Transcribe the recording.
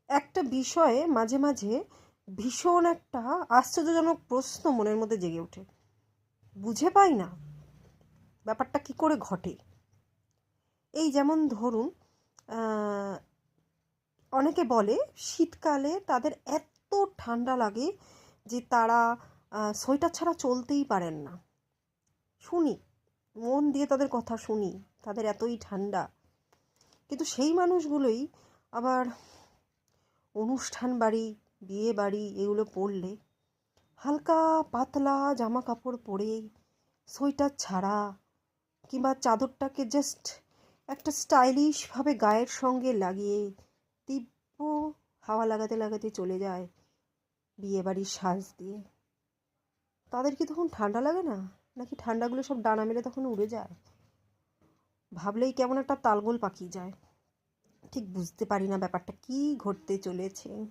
একটা বিষয়ে মাঝে মাঝে ভীষণ একটা আশ্চর্যজনক প্রশ্ন মনের মধ্যে জেগে ওঠে। বুঝে পাই না ব্যাপারটা কি করে ঘটে। এই যেমন ধরুন, আহ, অনেকে বলে শীতকালে তাদের এত ঠান্ডা লাগে যে তারা সোয়েটার ছাড়া চলতেই পারেন না। শুনি, মন দিয়ে তাদের কথা শুনি, তাদের এতই ঠান্ডা। কিন্তু সেই মানুষগুলোই আবার অনুষ্ঠান বাড়ি, বিয়ে বাড়ি এগুলো পড়লে হালকা পাতলা জামা কাপড় পরে, সোয়েটার ছাড়া, কিংবা চাদরটাকে জাস্ট একটা স্টাইলিশভাবে গায়ের সঙ্গে লাগিয়ে তীব্র হাওয়া লাগাতে লাগাতে চলে যায় বিয়ে বাড়ির সাজ দিয়ে। তাদের কি তখন ঠান্ডা লাগে না? নাকি ঠান্ডাগুলো সব ডানা মেলে তখন উড়ে যায়? ভাবলেই কেমন একটা তালগোল পাকিয়ে যায়। ঠিক বুঝতে পারি না ব্যাপারটা কি ঘটতে চলেছে।